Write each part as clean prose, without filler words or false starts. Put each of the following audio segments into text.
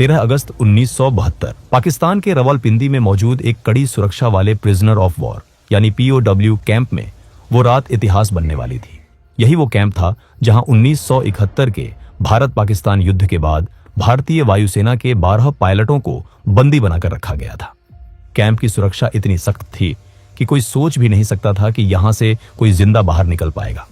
13 अगस्त 1972 पाकिस्तान के रावलपिंडी में मौजूद एक कड़ी सुरक्षा वाले प्रिजनर ऑफ वॉर यानी POW कैंप में वो रात इतिहास बनने वाली थी। यही वो कैंप था जहां 1971 के भारत पाकिस्तान युद्ध के बाद भारतीय वायुसेना के 12 पायलटों को बंदी बनाकर रखा गया था। कैंप की सुरक्षा इतनी सख्त थी कि कोई सोच भी नहीं सकता था कि यहां से कोई जिंदा बाहर निकल पाएगा।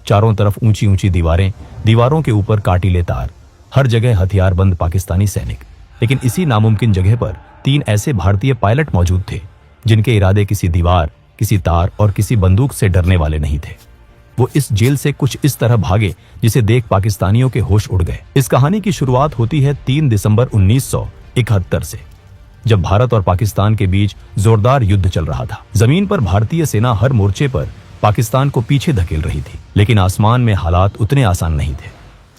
चारों तरफ ऊंची ऊंची दीवारें, दीवारों के ऊपर काटीले तार, हर जगह हथियारबंद पाकिस्तानी सैनिक। लेकिन इसी नामुमकिन जगह पर 3 ऐसे भारतीय पायलट मौजूद थे जिनके इरादे किसी दीवार, किसी तार और किसी बंदूक से डरने वाले नहीं थे। वो इस जेल से कुछ इस तरह भागे जिसे देख पाकिस्तानियों के होश उड़ गए। इस कहानी की शुरुआत होती है 3 दिसंबर 1971 से, जब भारत और पाकिस्तान के बीच जोरदार युद्ध चल रहा था। जमीन पर भारतीय सेना हर मोर्चे पर पाकिस्तान को पीछे धकेल रही थी, लेकिन आसमान में हालात उतने आसान नहीं थे।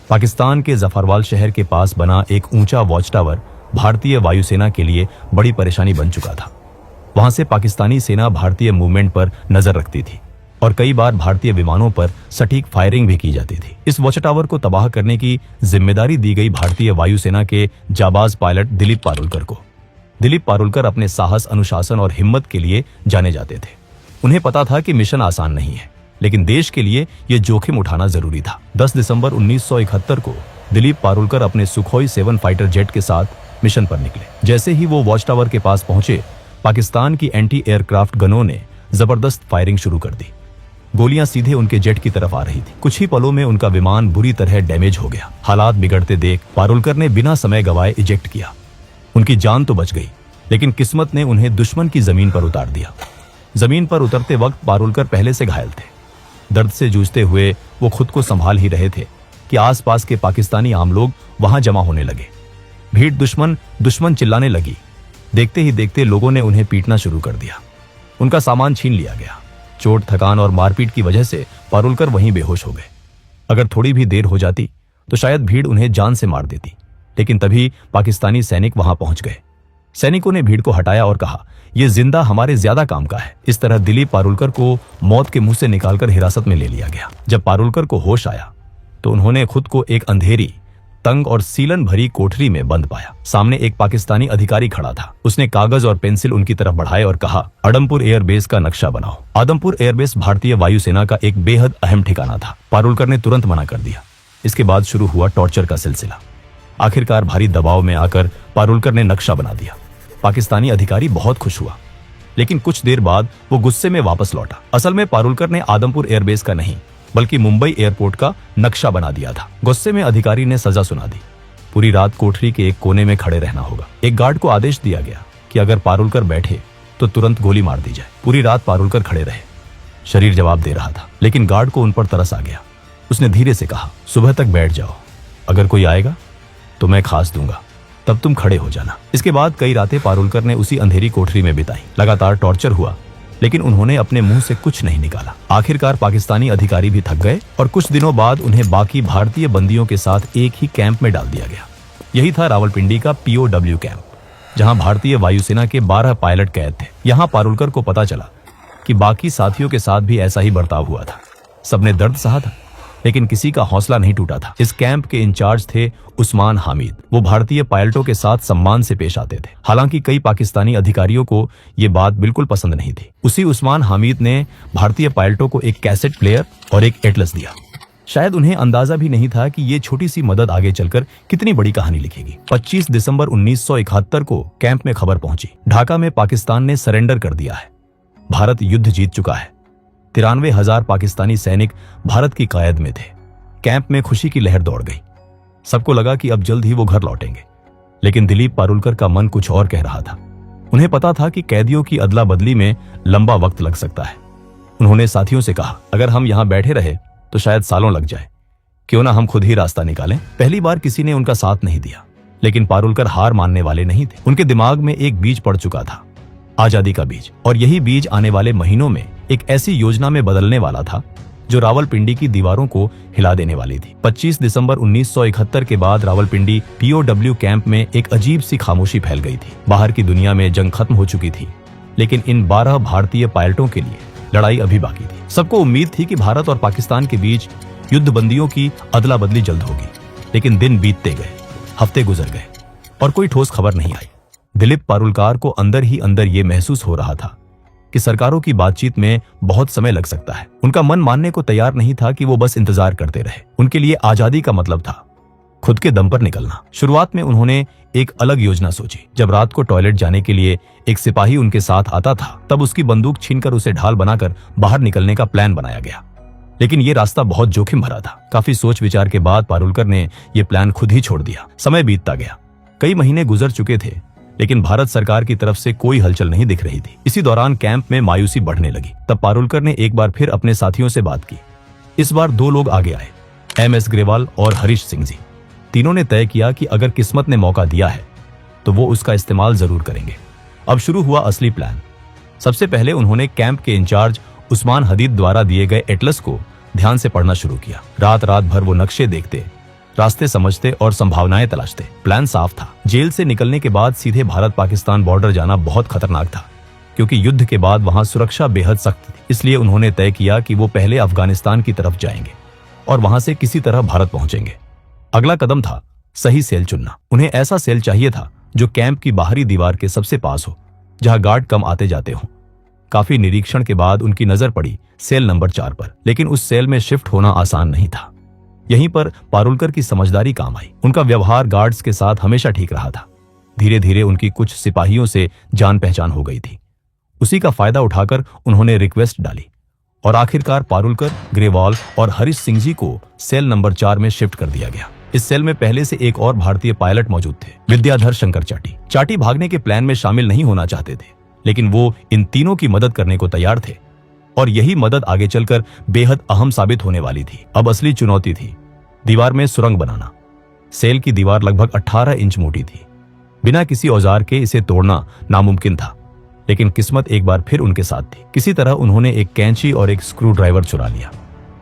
पाकिस्तान के जफरवाल शहर के पास बना एक ऊंचा वॉच टावर भारतीय वायुसेना के लिए बड़ी परेशानी बन चुका था। वहां से पाकिस्तानी सेना भारतीय मूवमेंट पर नजर रखती थी और कई बार भारतीय विमानों पर सटीक फायरिंग भी की जाती थी। इस वॉच टावर को तबाह करने की जिम्मेदारी दी गई भारतीय वायुसेना के जाबाज पायलट दिलीप पारुलकर को। दिलीप पारुलकर अपने साहस, अनुशासन और हिम्मत के लिए जाने जाते थे। उन्हें पता था कि मिशन आसान नहीं है, लेकिन देश के लिए यह जोखिम उठाना जरूरी था। 10 दिसंबर 1971 को दिलीप पारुलकर अपने सुखोई 7 फाइटर जेट के साथ मिशन पर निकले। जैसे ही वो वॉच टावर के पास पहुंचे, पाकिस्तान की एंटी एयरक्राफ्ट गनों ने जबरदस्त फायरिंग शुरू कर दी। गोलियां सीधे उनके जेट की तरफ आ रही थी। कुछ ही पलों में उनका विमान बुरी तरह डैमेज हो गया। हालात बिगड़ते देख पारुलकर ने बिना समय गवाए इजेक्ट किया। उनकी जान तो बच गई, लेकिन किस्मत ने उन्हें दुश्मन की जमीन पर उतार दिया। जमीन पर उतरते वक्त पारुलकर पहले से घायल थे। दर्द से जूझते हुए वो खुद को संभाल ही रहे थे कि आसपास के पाकिस्तानी आम लोग वहां जमा होने लगे। भीड़ दुश्मन चिल्लाने लगी। देखते ही देखते लोगों ने उन्हें पीटना शुरू कर दिया। उनका सामान छीन लिया गया। चोट, थकान और मारपीट की वजह से पारुलकर वहीं बेहोश हो गए। अगर थोड़ी भी देर हो जाती तो शायद भीड़ उन्हें जान से मार देती, लेकिन तभी पाकिस्तानी सैनिक वहां पहुंच गए। सैनिकों ने भीड़ को हटाया और कहा, यह जिंदा हमारे ज्यादा काम का है। इस तरह दिलीप पारुलकर को मौत के मुंह से निकालकर हिरासत में ले लिया गया। जब पारुलकर को होश आया तो उन्होंने खुद को एक अंधेरी, तंग और सीलन भरी कोठरी में बंद पाया। सामने एक पाकिस्तानी अधिकारी खड़ा था। उसने कागज और पेंसिल उनकी तरफ बढ़ाए और कहा, आदमपुर एयरबेस का नक्शा बनाओ। आदमपुर एयरबेस भारतीय वायुसेना का एक बेहद अहम ठिकाना था। पारुलकर ने तुरंत मना कर दिया। इसके बाद शुरू हुआ टॉर्चर का सिलसिला। आखिरकार भारी दबाव में आकर पारुलकर ने नक्शा बना दिया। पाकिस्तानी अधिकारी बहुत खुश हुआ, लेकिन कुछ देर बाद वो गुस्से में वापस लौटा। असल में पारुलकर ने आदमपुर एयरबेस का नहीं, बल्कि मुंबई एयरपोर्ट का नक्शा बना दिया था। गुस्से में अधिकारी ने सजा सुना दी। पूरी रात कोठरी के एक कोने में खड़े रहना होगा। एक गार्ड को आदेश दिया गया कि अगर पारुलकर बैठे तो तुरंत गोली मार दी जाए। पूरी रात पारुलकर खड़े रहे। शरीर जवाब दे रहा था, लेकिन गार्ड को उन पर तरस आ गया। उसने धीरे से कहा, सुबह तक बैठ जाओ, अगर कोई आएगा तो मैं खास दूंगा, तब तुम खड़े हो जाना। इसके बाद कई रातें पारुलकर ने उसी अंधेरी कोठरी में बिताई। लगातार टॉर्चर हुआ, लेकिन उन्होंने अपने मुंह से कुछ नहीं निकाला। आखिरकार पाकिस्तानी अधिकारी भी थक गए और कुछ दिनों बाद उन्हें बाकी भारतीय बंदियों के साथ एक ही कैंप में डाल दिया गया। यही था रावलपिंडी का POW कैंप, जहां भारतीय वायुसेना के 12 पायलट कैद थे। यहां पारुलकर को पता चला कि बाकी साथियों के साथ भी ऐसा ही बर्ताव हुआ था। सबने दर्द सहा था, लेकिन किसी का हौसला नहीं टूटा था। इस कैंप के इंचार्ज थे उस्मान हामिद। वो भारतीय पायलटों के साथ सम्मान से पेश आते थे। हालांकि कई पाकिस्तानी अधिकारियों को ये बात बिल्कुल पसंद नहीं थी। उसी उस्मान हामिद ने भारतीय पायलटों को एक कैसेट प्लेयर और एक एटलस दिया। शायद उन्हें अंदाजा भी नहीं था कि ये छोटी सी मदद आगे चलकर कितनी बड़ी कहानी लिखेगी। 25 दिसंबर 1971 को कैंप में खबर पहुंची, ढाका में पाकिस्तान ने सरेंडर कर दिया है। भारत युद्ध जीत चुका है। 93,000 पाकिस्तानी सैनिक भारत की कायद में थे। कैंप में खुशी की लहर दौड़ गई। सबको लगा कि अब जल्द ही वो घर लौटेंगे, लेकिन दिलीप पारुलकर का मन कुछ और कह रहा था। उन्हें पता था कि कैदियों की अदला बदली में लंबा वक्त लग सकता है। उन्होंने साथियों से कहा, अगर हम यहां बैठे रहे तो शायद सालों लग जाए, क्यों ना हम खुद ही रास्ता निकालें। पहली बार किसी ने उनका साथ नहीं दिया, लेकिन पारुलकर हार मानने वाले नहीं थे। उनके दिमाग में एक बीज पड़ चुका था, आजादी का बीज, और यही बीज आने वाले महीनों में एक ऐसी योजना में बदलने वाला था जो रावलपिंडी की दीवारों को हिला देने वाली थी। 25 दिसंबर 1971 के बाद रावलपिंडी POW कैंप में एक अजीब सी खामोशी फैल गई थी। बाहर की दुनिया में जंग खत्म हो चुकी थी, लेकिन इन 12 भारतीय पायलटों के लिए लड़ाई अभी बाकी थी। सबको उम्मीद थी कि भारत और पाकिस्तान के बीच युद्धबंदियों की अदला बदली जल्द होगी, लेकिन दिन बीतते गए, हफ्ते गुजर गए। और कोई ठोस खबर नहीं आई। दिलीप पारुलकर को अंदर ही अंदर ये महसूस हो रहा था कि सरकारों की बातचीत में बहुत समय लग सकता है। उनका मन मानने को तैयार नहीं था कि वो बस इंतजार करते रहे। उनके लिए आजादी का मतलब था खुद के दम पर निकलना। शुरुआत में उन्होंने एक अलग योजना सोची। जब रात को टॉयलेट जाने के लिए एक सिपाही उनके साथ आता था, तब उसकी बंदूक छीनकर उसे ढाल बनाकर बाहर निकलने का प्लान बनाया गया। लेकिन ये रास्ता बहुत जोखिम भरा था। काफी सोच विचार के बाद पारुलकर ने यह प्लान खुद ही छोड़ दिया। समय बीतता गया, कई महीने गुजर चुके थे, लेकिन भारत सरकार की तरफ से कोई हलचल नहीं दिख रही थी। इसी दौरान कैंप में मायूसी बढ़ने लगी। तब पारुलकर ने एक बार फिर अपने साथियों से बात की। इस बार दो लोग आगे आए, MS ग्रेवाल और हरीश सिंह जी। तीनों ने तय किया कि अगर किस्मत ने मौका दिया है तो वो उसका इस्तेमाल जरूर करेंगे। अब शुरू हुआ असली प्लान। सबसे पहले उन्होंने कैंप के इंचार्ज उस्मान हदीद द्वारा दिए गए एटलस को ध्यान से पढ़ना शुरू किया। रात रात भर वो नक्शे देखते, रास्ते समझते और संभावनाएं तलाशते। प्लान साफ था, जेल से निकलने के बाद सीधे भारत पाकिस्तान बॉर्डर जाना बहुत खतरनाक था, क्योंकि युद्ध के बाद वहां सुरक्षा बेहद सख्त थी। इसलिए उन्होंने तय किया कि वो पहले अफगानिस्तान की तरफ जाएंगे और वहां से किसी तरह भारत पहुंचेंगे। अगला कदम था सही सेल चुनना। उन्हें ऐसा सेल चाहिए था जो कैंप की बाहरी दीवार के सबसे पास हो, जहां गार्ड कम आते जाते हों। काफी निरीक्षण के बाद उनकी नजर पड़ी सेल नंबर 4 पर, लेकिन उस सेल में शिफ्ट होना आसान नहीं था। यहीं पर पारुलकर की समझदारी काम आई। उनका व्यवहार गार्ड्स के साथ हमेशा ठीक रहा था। धीरे धीरे उनकी कुछ सिपाहियों से जान पहचान हो गई थी। उसी का फायदा उठाकर उन्होंने रिक्वेस्ट डाली और आखिरकार पारुलकर, ग्रेवाल और हरीश सिंह जी को सेल नंबर 4 में शिफ्ट कर दिया गया। इस सेल में पहले से एक और भारतीय पायलट मौजूद थे, विद्याधर शंकर चाटी। चाटी भागने के प्लान में शामिल नहीं होना चाहते थे, लेकिन वो इन तीनों की मदद करने को तैयार थे और यही मदद आगे चलकर बेहद अहम साबित होने वाली थी। अब असली चुनौती थी दीवार में सुरंग बनाना। सेल की दीवार लगभग 18 इंच मोटी थी। बिना किसी औजार के इसे तोड़ना नामुमकिन था, लेकिन किस्मत एक बार फिर उनके साथ थी। किसी तरह उन्होंने एक कैंची और एक स्क्रू ड्राइवर चुरा लिया।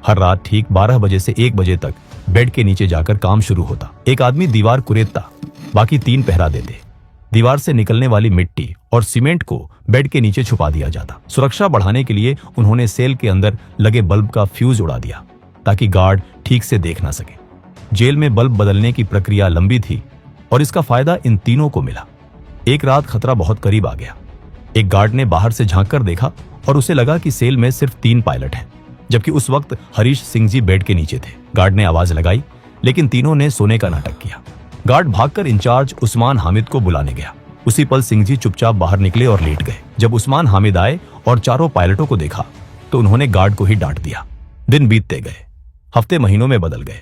हर रात ठीक 12 बजे से 1 बजे तक बेड के नीचे जाकर काम शुरू होता। एक आदमी दीवार कुरेदता, बाकी 3 पहरा देते। दीवार से निकलने वाली मिट्टी और सीमेंट को बेड के नीचे छुपा दिया जाता। सुरक्षा बढ़ाने के लिए उन्होंने सेल के अंदर लगे बल्ब का फ्यूज उड़ा दिया, ताकि गार्ड ठीक से देख ना सके। जेल में बल्ब बदलने की प्रक्रिया लंबी थी और इसका फायदा इन तीनों को मिला। एक रात खतरा बहुत करीब आ गया। एक गार्ड ने बाहर से झांककर देखा और उसे लगा कि सेल में सिर्फ 3 पायलट हैं, जबकि उस वक्त हरीश सिंह जी बेड के नीचे थे। गार्ड ने आवाज लगाई, लेकिन तीनों ने सोने का नाटक किया। गार्ड भागकर इंचार्ज उस्मान हामिद को बुलाने गया। उसी पल सिंह जी चुपचाप बाहर निकले और लेट गए। जब उस्मान हामिद आए और चारों पायलटों को देखा तो उन्होंने गार्ड को ही डांट दिया। दिन बीतते गए, हफ्ते महीनों में बदल गए।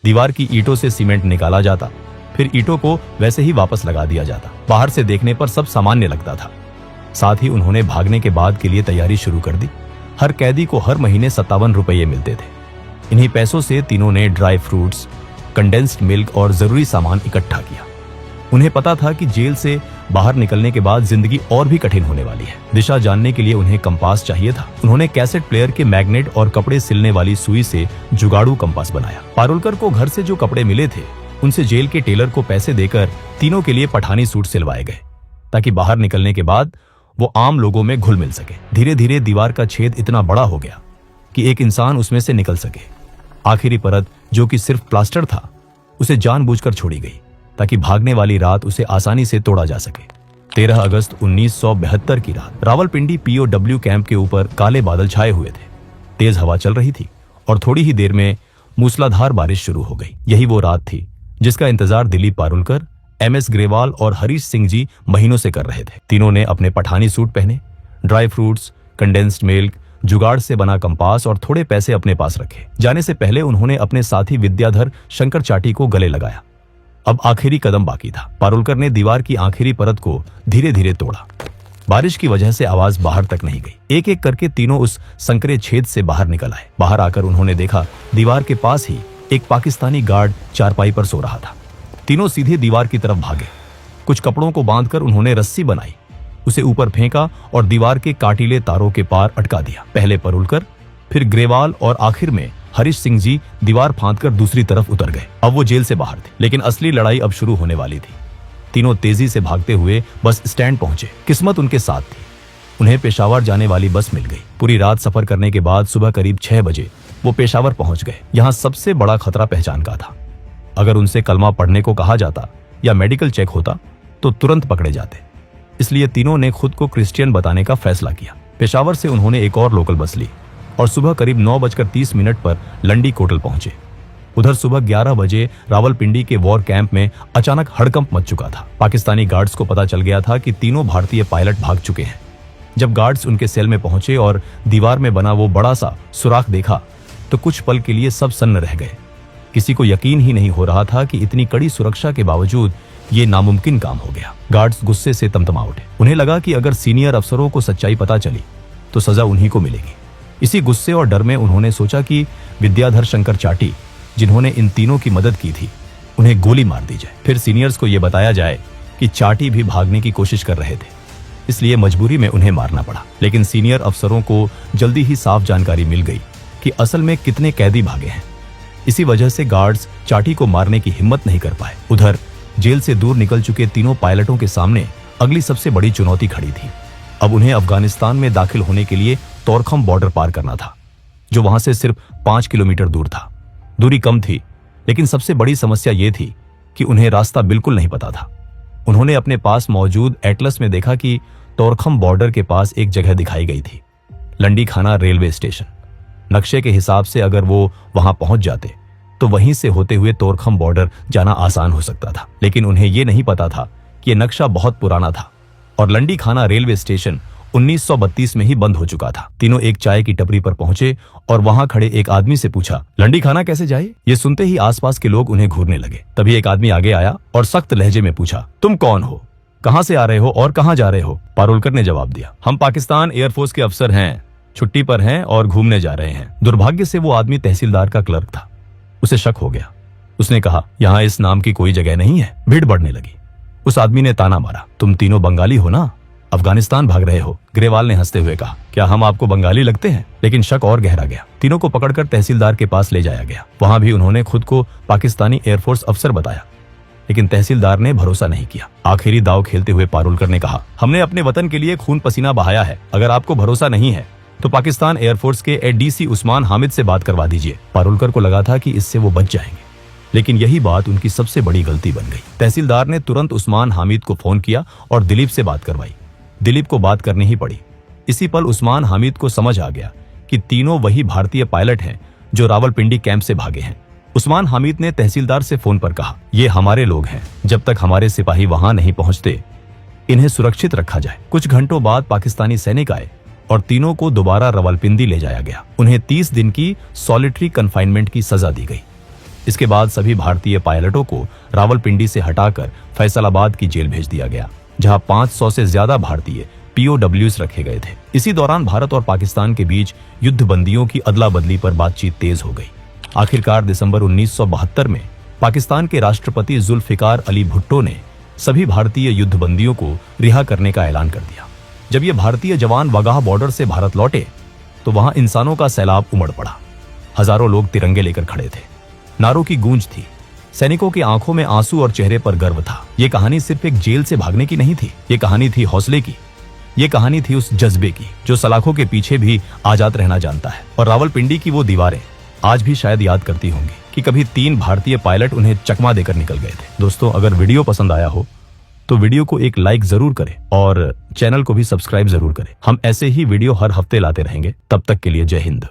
दीवार की ईंटों से सीमेंट निकाला जाता, फिर ईंटों को वैसे ही वापस लगा दिया जाता। बाहर से देखने पर सब सामान्य लगता था। साथ ही उन्होंने भागने के बाद के लिए तैयारी शुरू कर दी। हर कैदी को हर महीने 57 रुपये मिलते थे। इन्हीं पैसों से तीनों ने ड्राई फ्रूट्स, कंडेंस्ड मिल्क और जरूरी सामान इकट्ठा किया। उन्हें पता था कि जेल से बाहर निकलने के बाद जिंदगी और भी कठिन होने वाली है। दिशा जानने के लिए उन्हें कंपास चाहिए था। उन्होंने कैसेट प्लेयर के मैग्नेट और कपड़े सिलने वाली सुई से जुगाड़ू कंपास बनाया। पारुलकर को घर से जो कपड़े मिले थे, उनसे जेल के टेलर को पैसे देकर तीनों के लिए पठानी सूट सिलवाए गए, ताकि बाहर निकलने के बाद वो आम लोगों में घुल मिल सके। धीरे धीरे दीवार का छेद इतना बड़ा हो गया कि एक इंसान उसमें से निकल सके। आखिरी परत, जो कि सिर्फ प्लास्टर था, उसे जानबूझकर छोड़ी गई, ताकि भागने वाली रात उसे आसानी से तोड़ा जा सके। 13 अगस्त 1972 की रात रावलपिंडी POW कैंप के ऊपर काले बादल छाए हुए थे। तेज हवा चल रही थी और थोड़ी ही देर में मूसलाधार बारिश शुरू हो गई। यही वो रात थी जिसका इंतजार दिलीप पारुलकर, MS ग्रेवाल और हरीश सिंह जी महीनों से कर रहे थे। तीनों ने अपने पठानी सूट पहने, ड्राई फ्रूट्स, कंडेंस्ड मिल्क, जुगाड़ से बना कंपास और थोड़े पैसे अपने पास रखे। जाने से पहले उन्होंने अपने साथी विद्याधर शंकर चाटी को गले लगाया। अब आखिरी कदम बाकी था। पारुलकर ने दीवार की आखिरी परत को धीरे धीरे तोड़ा। बारिश की वजह से आवाज बाहर तक नहीं गई। एक एक करके तीनों उस संकरे छेद से बाहर निकल आए। बाहर आकर उन्होंने देखा दीवार के पास ही एक पाकिस्तानी गार्ड चारपाई पर सो रहा था। तीनों सीधे दीवार की तरफ भागे। कुछ कपड़ों को बांधकर उन्होंने रस्सी बनाई, उसे ऊपर फेंका और दीवार के काटीले तारों के पार अटका दिया। पहले पारुलकर, फिर ग्रेवाल और आखिर में हरीश सिंह जी दीवार फांदकर दूसरी तरफ उतर गए। अब वो जेल से बाहर थे, लेकिन असली लड़ाई अब शुरू होने वाली थी। तीनों तेजी से भागते हुए बस स्टैंड पहुंचे। किस्मत उनके साथ थी। उन्हें पेशावर जाने वाली बस मिल गई। पूरी रात सफर करने के बाद सुबह करीब 6 बजे वो पेशावर पहुंच गए। यहाँ सबसे बड़ा खतरा पहचान का था। अगर उनसे कलमा पढ़ने को कहा जाता या मेडिकल चेक होता तो तुरंत पकड़े जाते। इसलिए तीनों ने खुद को क्रिश्चियन बताने का फैसला किया। पेशावर से उन्होंने एक और लोकल बस ली और सुबह करीब 9:30 पर लंडी कोटल पहुंचे। उधर सुबह 11 बजे रावलपिंडी के वॉर कैंप में अचानक हड़कंप मच चुका था। पाकिस्तानी गार्ड्स को पता चल गया था कि तीनों भारतीय पायलट भाग चुके हैं। जब गार्ड्स उनके सेल में पहुंचे और दीवार में बना वो बड़ा सा सुराख देखा तो कुछ पल के लिए सब सन्न रह गए। किसी को यकीन ही नहीं हो रहा था कि इतनी कड़ी सुरक्षा के बावजूद ये नामुमकिन काम हो गया। गार्ड्स गुस्से से तमतमा उठे। उन्हें लगा कि अगर सीनियर अफसरों को सच्चाई पता चली तो सजा उन्हीं को मिलेगी। इसी गुस्से और डर में उन्होंने सोचा कि विद्याधर शंकर चाटी, जिन्होंने इन तीनों की मदद की थी, उन्हें गोली मार दी जाए। फिर सीनियर्स को यह बताया जाए कि चाटी भी भागने की कोशिश कर रहे थे, इसलिए मजबूरी में उन्हें मारना पड़ा। लेकिन सीनियर अफसरों को जल्दी ही साफ जानकारी मिल गई कि असल में कितने कैदी भागे हैं। इसी वजह से गार्ड्स चाटी को मारने की हिम्मत नहीं कर पाए। उधर जेल से दूर निकल चुके तीनों पायलटों के सामने अगली सबसे बड़ी चुनौती खड़ी थी। अब उन्हें अफगानिस्तान में दाखिल होने के लिए तोरखम बॉर्डर पार करना था, जो वहां से सिर्फ 5 किलोमीटर दूर था। दूरी कम थी, लेकिन सबसे बड़ी समस्या यह थी कि उन्हें रास्ता बिल्कुल नहीं पता था। उन्होंने अपने पास मौजूद एटलस में देखा कि तोरखम बॉर्डर के पास एक जगह दिखाई गई थी, लंडी खाना रेलवे स्टेशन। नक्शे के हिसाब से अगर वो वहां पहुंच जाते तो वहीं से होते हुए तोरखम बॉर्डर जाना आसान हो सकता था। लेकिन उन्हें यह नहीं पता था कि यह नक्शा बहुत पुराना था और लंडी खाना रेलवे स्टेशन 1932 में ही बंद हो चुका था। तीनों एक चाय की टपरी पर पहुंचे और वहां खड़े एक आदमी से पूछा, लंडी खाना कैसे जाए? ये सुनते ही आसपास के लोग उन्हें घूरने लगे। तभी एक आदमी आगे आया और सख्त लहजे में पूछा, तुम कौन हो, कहां से आ रहे हो और कहां जा रहे हो? पारुलकर ने जवाब दिया, हम पाकिस्तान एयरफोर्स के अफसर हैं, छुट्टी पर हैं और घूमने जा रहे हैं। दुर्भाग्य से वो आदमी तहसीलदार का क्लर्क था। उसे शक हो गया। उसने कहा, यहाँ इस नाम की कोई जगह नहीं है। भीड़ बढ़ने लगी। उस आदमी ने ताना मारा, तुम तीनों बंगाली हो ना, अफगानिस्तान भाग रहे हो? ग्रेवाल ने हंसते हुए कहा, क्या हम आपको बंगाली लगते हैं? लेकिन शक और गहरा गया। तीनों को पकड़कर तहसीलदार के पास ले जाया गया। वहां भी उन्होंने खुद को पाकिस्तानी एयरफोर्स अफसर बताया, लेकिन तहसीलदार ने भरोसा नहीं किया। आखिरी दाव खेलते हुए पारुलकर ने कहा, हमने अपने वतन के लिए खून पसीना बहाया है। अगर आपको भरोसा नहीं है तो पाकिस्तान एयरफोर्स के एडीसी उस्मान हामिद से बात करवा दीजिए। पारुलकर को लगा था कि इससे वो बच जाएंगे, लेकिन यही बात उनकी सबसे बड़ी गलती बन गई। तहसीलदार ने तुरंत उस्मान हामिद को फोन किया और दिलीप से बात करवाई। दिलीप को बात करनी ही पड़ी। इसी पल उस्मान हामिद को समझ आ गया कि तीनों वही भारतीय पायलट हैं जो रावलपिंडी कैंप से भागे हैं। उस्मान हामिद ने तहसीलदार से फोन पर कहा, ये हमारे लोग हैं, जब तक हमारे सिपाही वहां नहीं पहुंचते इन्हें सुरक्षित रखा जाए। कुछ घंटों बाद पाकिस्तानी सैनिक आए और तीनों को दोबारा रावलपिंडी ले जाया गया। उन्हें 30 दिन की सॉलिटरी कन्फाइनमेंट की सजा दी गई। इसके बाद सभी भारतीय पायलटों को रावलपिंडी से हटाकर फैसलाबाद की जेल भेज दिया गया, जहां 500 से ज्यादा भारतीय POWs रखे गए थे। इसी दौरान भारत और पाकिस्तान के बीच युद्ध बंदियों की अदला बदली पर बातचीत तेज हो गई। आखिरकार दिसंबर 1972 में पाकिस्तान के राष्ट्रपति जुल्फिकार अली भुट्टो ने सभी भारतीय युद्ध बंदियों को रिहा करने का ऐलान कर दिया। जब ये भारतीय जवान वागाह बॉर्डर से भारत लौटे तो वहां इंसानों का सैलाब उमड़ पड़ा। हजारों लोग तिरंगे लेकर खड़े थे। नारों की गूंज थी। सैनिकों की आंखों में आंसू और चेहरे पर गर्व था। ये कहानी सिर्फ एक जेल से भागने की नहीं थी, ये कहानी थी हौसले की। ये कहानी थी उस जज्बे की जो सलाखों के पीछे भी आजाद रहना जानता है। और रावलपिंडी की वो दीवारें आज भी शायद याद करती होंगी कि कभी 3 भारतीय पायलट उन्हें चकमा देकर निकल गए थे। दोस्तों, अगर वीडियो पसंद आया हो तो वीडियो को एक लाइक जरूर करें और चैनल को भी सब्सक्राइब जरूर करें। हम ऐसे ही वीडियो हर हफ्ते लाते रहेंगे। तब तक के लिए जय हिंद।